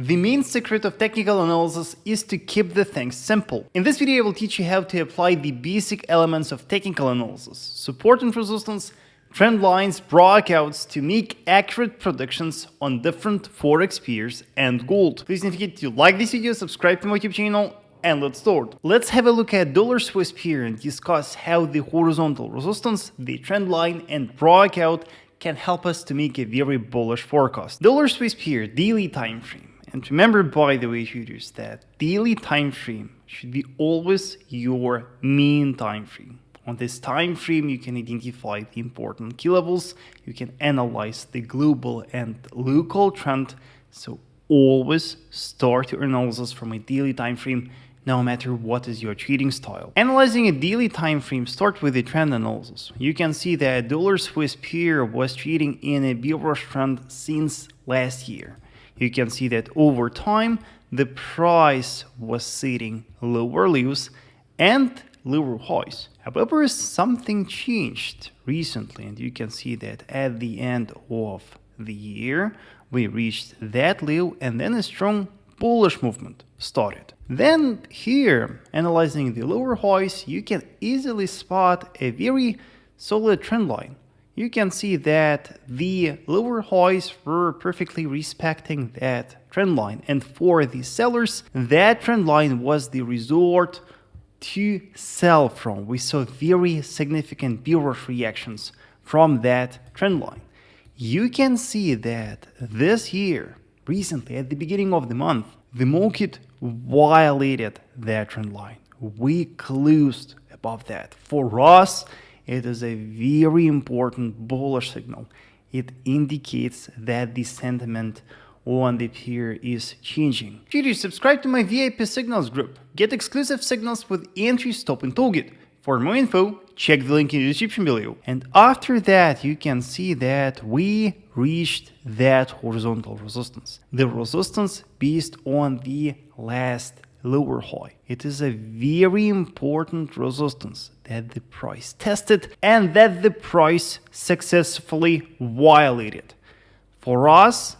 The main secret of technical analysis is to keep the things simple. In this video I will teach you how to apply the basic elements of technical analysis, support and resistance, trend lines, breakouts to make accurate predictions on different forex pairs and gold. Please don't forget to like this video, subscribe to my YouTube channel, and let's start. Let's have a look at dollar Swiss pair and discuss how the horizontal resistance, the trend line, and breakout can help us to make a very bullish forecast. Dollar Swiss pair daily time frame. And remember, by the way, traders, that daily time frame should be always your main time frame. On this time frame, you can identify the important key levels, you can analyze the global and local trend. So always start your analysis from a daily time frame, no matter what is your trading style. Analyzing a daily time frame, start with the trend analysis. You can see that dollar Swiss pair was trading in a bearish trend since last year. You can see that over time, the price was setting lower lows and lower highs. However, something changed recently, and you can see that at the end of the year, we reached that low and then a strong bullish movement started. Then here, analyzing the lower highs, you can easily spot a very solid trend line. You can see that the lower highs were perfectly respecting that trend line. And for the sellers, that trend line was the resort to sell from. We saw very significant bearish reactions from that trend line. You can see that this year, recently at the beginning of the month, the market violated that trend line. We closed above that. For us, it is a very important bullish signal. It indicates that the sentiment on the pair is changing. Traders, subscribe to my VIP signals group. Get exclusive signals with entry, stop, and target. For more info, check the link in the description below. And after that, you can see that we reached that horizontal resistance. The resistance based on the last lower high. It is a very important resistance that the price tested and that the price successfully violated. For us,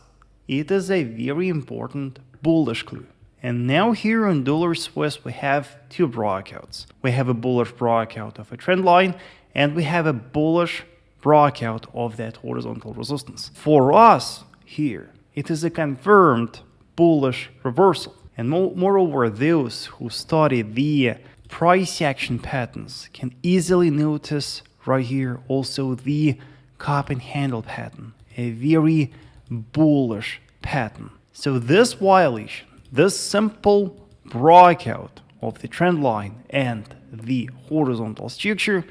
it is a very important bullish clue. And now here on dollar Swiss, we have two breakouts. We have a bullish breakout of a trend line, and we have a bullish breakout of that horizontal resistance. For us here, it is a confirmed bullish reversal. And moreover, those who study the price action patterns can easily notice right here also the cup and handle pattern, a very bullish pattern. So this violation, this simple breakout of the trend line and the horizontal structure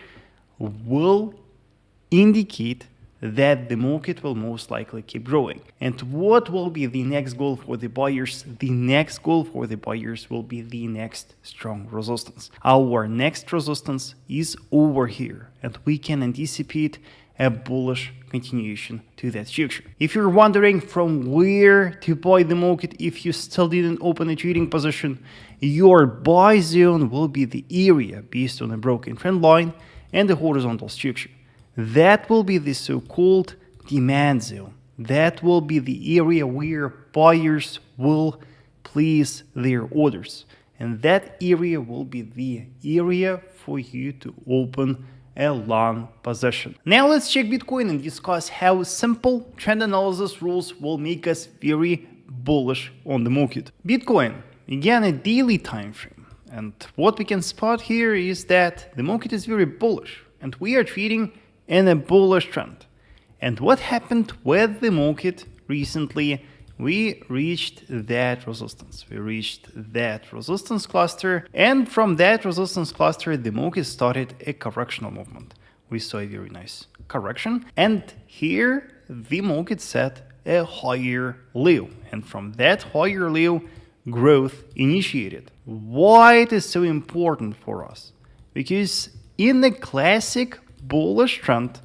will indicate that the market will most likely keep growing. And what will be the next goal for the buyers? The next goal for the buyers will be the next strong resistance. Our next resistance is over here, and we can anticipate a bullish continuation to that structure. If you're wondering from where to buy the market, if you still didn't open a trading position, your buy zone will be the area based on a broken trend line and the horizontal structure. That will be the so-called demand zone. That will be the area where buyers will place their orders. And that area will be the area for you to open a long position. Now let's check Bitcoin and discuss how simple trend analysis rules will make us very bullish on the market. Bitcoin, again, a daily time frame. And what we can spot here is that the market is very bullish and we are trading in a bullish trend. And what happened with the market recently? We reached that resistance. We reached that resistance cluster, and from that resistance cluster, the market started a correctional movement. We saw a very nice correction, and here the market set a higher low, and from that higher low, growth initiated. Why it is so important for us? Because in the classic bullish trend,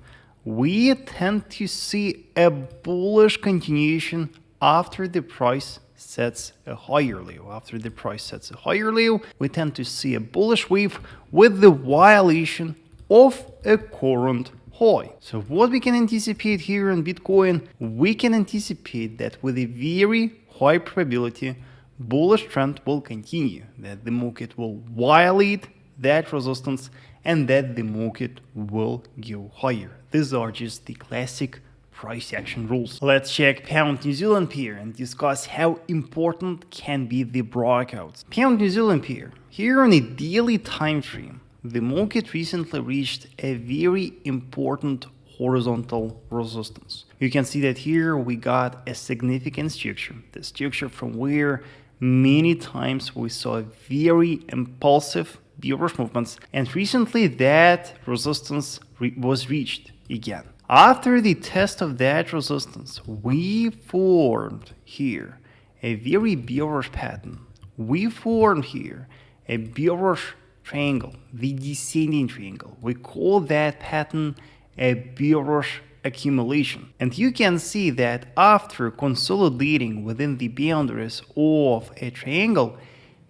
we tend to see a bullish continuation after the price sets a higher low. After the price sets a higher low, we tend to see a bullish wave with the violation of a current high. So what we can anticipate here in Bitcoin, we can anticipate that with a very high probability bullish trend will continue, that the market will violate that resistance and that the market will go higher. These are just the classic price action rules. Let's check Pound New Zealand pair and discuss how important can be the breakouts. Pound New Zealand pair. Here on a daily time frame, the market recently reached a very important horizontal resistance. You can see that here we got a significant structure, the structure from where many times we saw very impulsive bearish movements, and recently that resistance was reached again. After the test of that resistance, we formed here a very bearish pattern. We formed here a bearish triangle, the descending triangle. We call that pattern a bearish accumulation. And you can see that after consolidating within the boundaries of a triangle,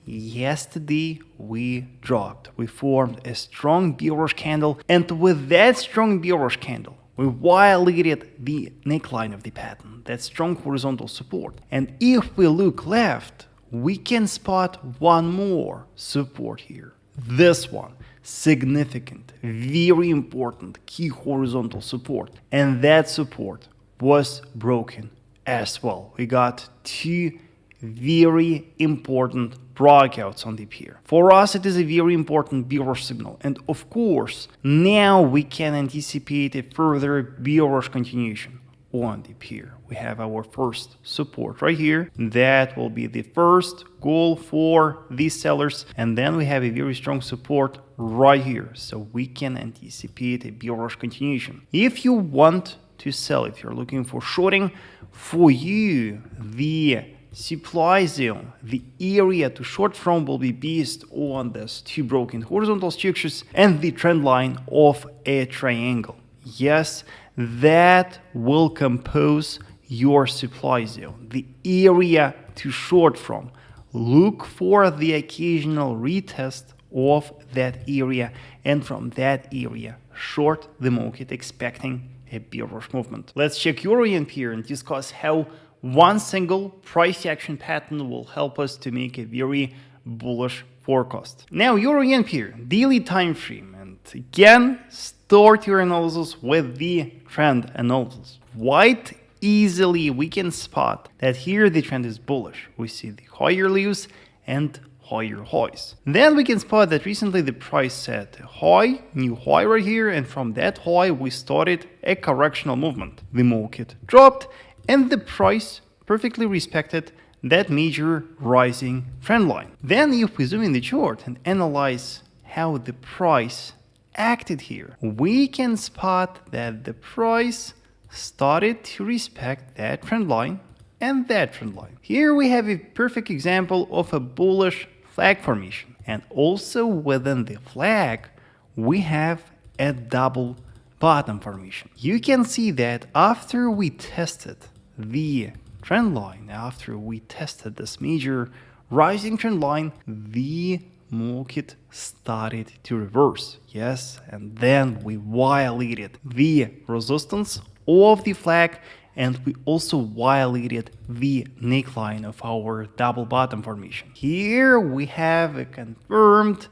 yesterday we dropped. We formed a strong bearish candle, and with that strong bearish candle, we violated the neckline of the pattern, that strong horizontal support. And if we look left, we can spot one more support here. This one, significant, very important key horizontal support. And that support was broken as well. We got two very important breakouts on the pair. For us, it is a very important bearish signal. And of course, now we can anticipate a further bearish continuation on the pair. We have our first support right here. That will be the first goal for these sellers. And then we have a very strong support right here. So we can anticipate a bearish continuation. If you want to sell, if you're looking for shorting, for you, the supply zone, the area to short from, will be based on these two broken horizontal structures and the trend line of a triangle. Yes, that will compose your supply zone, the area to short from. Look for the occasional retest of that area, and from that area, short the market, expecting a bearish movement. Let's check Euro Yen pair and discuss how one single price action pattern will help us to make a very bullish forecast. Now, Euro Yen pair, daily time frame, and again, start your analysis with the trend analysis. Quite easily, we can spot that here the trend is bullish. We see the higher lows and higher highs. Then we can spot that recently the price set a high, new high right here, and from that high we started a correctional movement. The market dropped, and the price perfectly respected that major rising trend line. Then if we zoom in the chart and analyze how the price acted here, we can spot that the price started to respect that trend line and that trend line. Here we have a perfect example of a bullish flag formation. And also within the flag, we have a double bottom formation. You can see that after we tested the trend line, after we tested this major rising trend line, the market started to reverse. Yes, and then we violated the resistance of the flag, and we also violated the neckline of our double bottom formation. Here we have a confirmed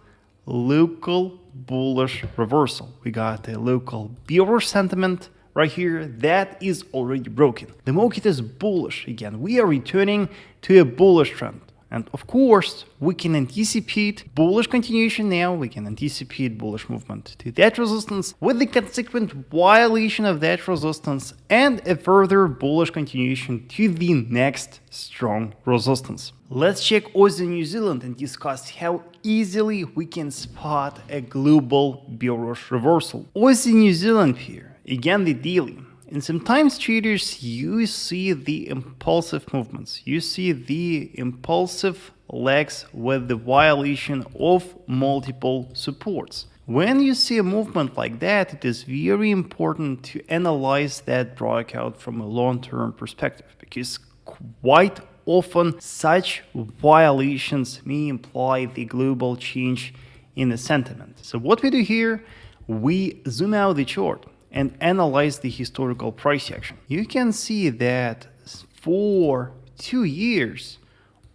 local bullish reversal. We got a local bearish sentiment right here that is already broken. The market is bullish again. We are returning to a bullish trend. And of course, we can anticipate bullish continuation now. We can anticipate bullish movement to that resistance with the consequent violation of that resistance and a further bullish continuation to the next strong resistance. Let's check Aussie New Zealand and discuss how easily we can spot a global bearish reversal. Aussie New Zealand here, again the daily. And sometimes traders, you see the impulsive movements. You see the impulsive legs with the violation of multiple supports. When you see a movement like that, it is very important to analyze that breakout from a long-term perspective, because quite often such violations may imply the global change in the sentiment. So what we do here, we zoom out the chart and analyze the historical price action. You can see that for 2 years,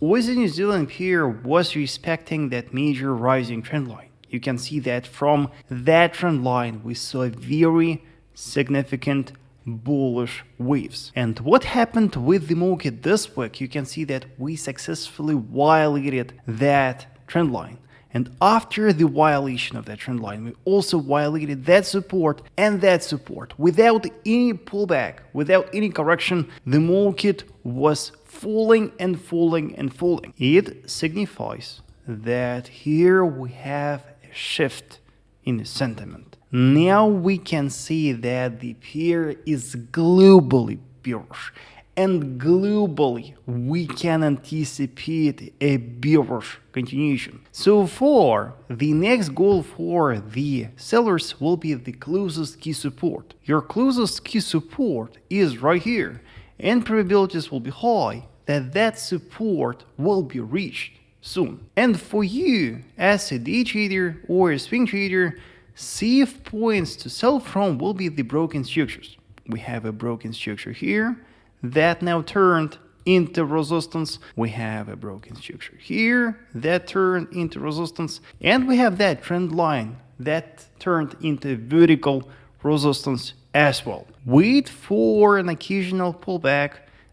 Aussie New Zealand pair was respecting that major rising trend line. You can see that from that trend line we saw very significant bullish waves. And what happened with the market this week? You can see that we successfully violated that trend line. And after the violation of that trend line, we also violated that support and that support. Without any pullback, without any correction, the market was falling and falling and falling. It signifies that here we have a shift in the sentiment. Now we can see that the pair is globally bearish. And globally, we can anticipate a bearish continuation. So far, the next goal for the sellers will be the closest key support. Your closest key support is right here, and probabilities will be high that that support will be reached soon. And for you, as a day trader or a swing trader, safe points to sell from will be the broken structures. We have a broken structure here that now turned into resistance. We have a broken structure here that turned into resistance, and we have that trend line that turned into vertical resistance as well. Wait for an occasional pullback,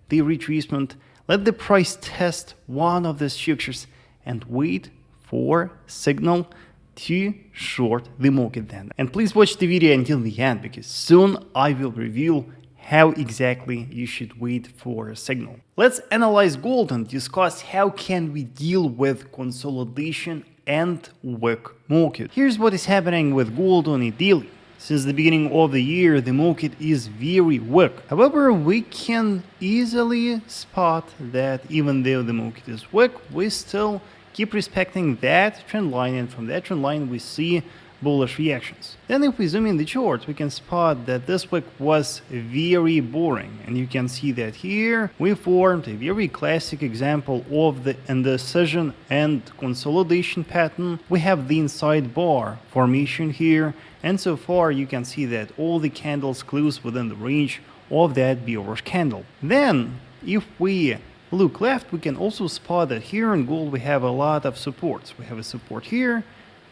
the retracement, let the price test one of the structures and wait for signal to short the market then. And please watch the video until the end, because soon I will reveal how exactly you should wait for a signal. Let's analyze gold and discuss how can we deal with consolidation and weak market. Here's what is happening with gold on a daily. Since the beginning of the year, the market is very weak. However, we can easily spot that even though the market is weak, we still keep respecting that trend line, and from that trend line we see bullish reactions. Then if we zoom in the chart, we can spot that this week was very boring, and you can see that here we formed a very classic example of the indecision and consolidation pattern. We have the inside bar formation here, and so far you can see that all the candles close within the range of that bearish candle. Then if we look left, we can also spot that here in gold we have a lot of supports. We have a support here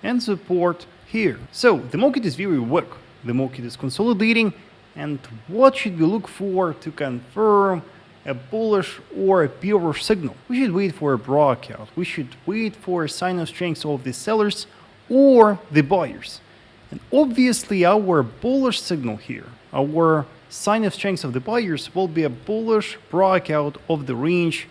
and support here. So the market is very weak. The market is consolidating. And what should we look for to confirm a bullish or a bearish signal? We should wait for a breakout. We should wait for a sign of strength of the sellers or the buyers. And obviously our bullish signal here, our sign of strength of the buyers, will be a bullish breakout of the range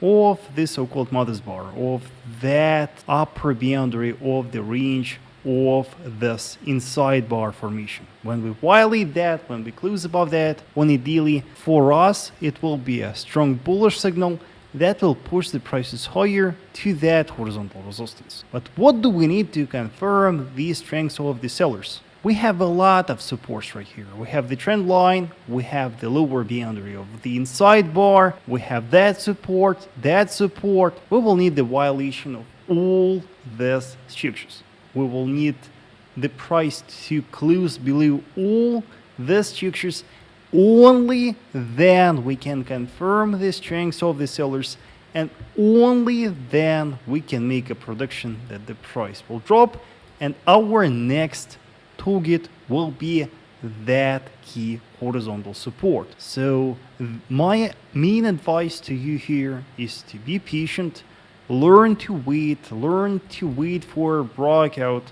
of the so-called mother's bar, of that upper boundary of the range of this inside bar formation. When we violate that, when we close above that, on a daily, for us it will be a strong bullish signal that will push the prices higher to that horizontal resistance. But what do we need to confirm the strength of the sellers? We have a lot of supports right here. We have the trend line, we have the lower boundary of the inside bar, we have that support, that support. We will need the violation of all these structures. We will need the price to close below all these structures. Only then we can confirm the strength of the sellers, and only then we can make a prediction that the price will drop and our next target will be that key horizontal support. So my main advice to you here is to be patient, learn to wait for a breakout,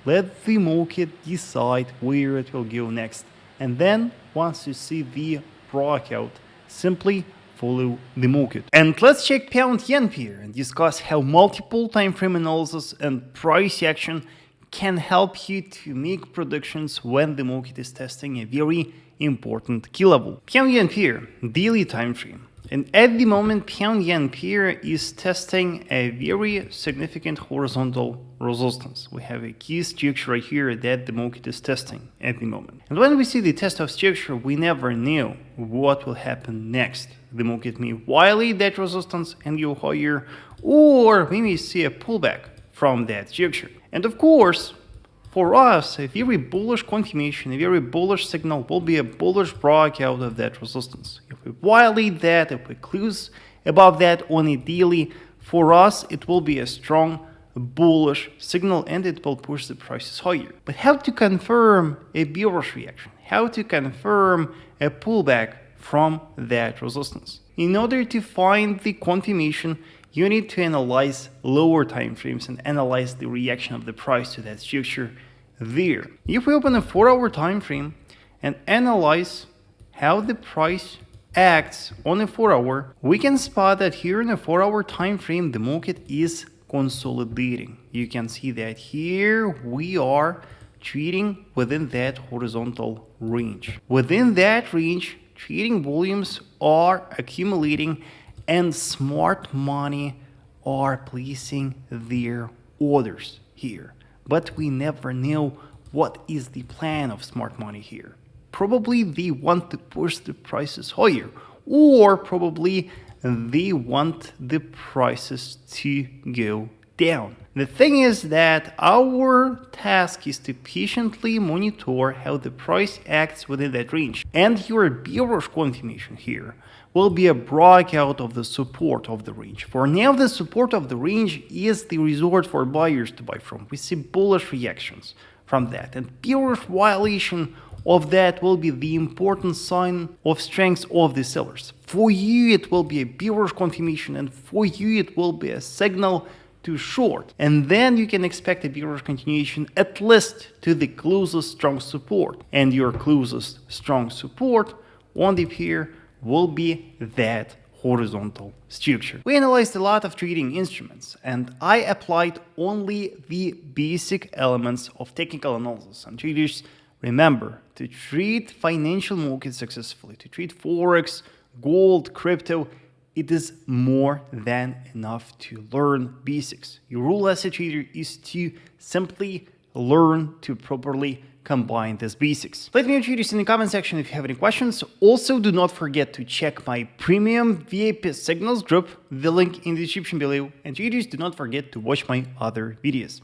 let the market decide where it will go next, and then once you see the breakout, simply follow the market. And let's check pound yen pair and discuss how multiple time frame analysis and price action can help you to make predictions when the market is testing a very important key level. Pound yen pair, daily time frame. And at the moment, pound yen pair is testing a very significant horizontal resistance. We have a key structure right here that the market is testing at the moment. And when we see the test of structure, we never know what will happen next. The market may violate that resistance and go higher, or we may see a pullback from that structure. And of course, for us, a very bullish confirmation, a very bullish signal will be a bullish breakout of that resistance. If we violate that, if we close above that on a daily. For us, it will be a strong bullish signal and it will push the prices higher. But how to confirm a bearish reaction? How to confirm a pullback from that resistance? In order to find the confirmation, you need to analyze lower time frames and analyze the reaction of the price to that structure there. If we open a 4-hour time frame and analyze how the price acts on a 4-hour, we can spot that here in a 4-hour time frame the market is consolidating. You can see that here we are trading within that horizontal range. Within that range, trading volumes are accumulating and smart money are placing their orders here. But we never know what is the plan of smart money here. Probably they want to push the prices higher, or probably they want the prices to go down. The thing is that our task is to patiently monitor how the price acts within that range. And your bearish confirmation here will be a breakout of the support of the range. For now, the support of the range is the resort for buyers to buy from. We see bullish reactions from that, and bearish violation of that will be the important sign of strength of the sellers. For you, it will be a bearish confirmation, and for you, it will be a signal to short. And then you can expect a bearish continuation at least to the closest strong support. And your closest strong support on the pair will be that horizontal structure. We analyzed a lot of trading instruments, and I applied only the basic elements of technical analysis. And traders, remember, to trade financial markets successfully, to trade forex, gold, crypto, it is more than enough to learn basics. Your role as a trader is to simply learn to properly combine these basics. Let me know, traders, in the comment section if you have any questions. Also, do not forget to check my premium VIP signals group, the link in the description below. And traders, do not forget to watch my other videos.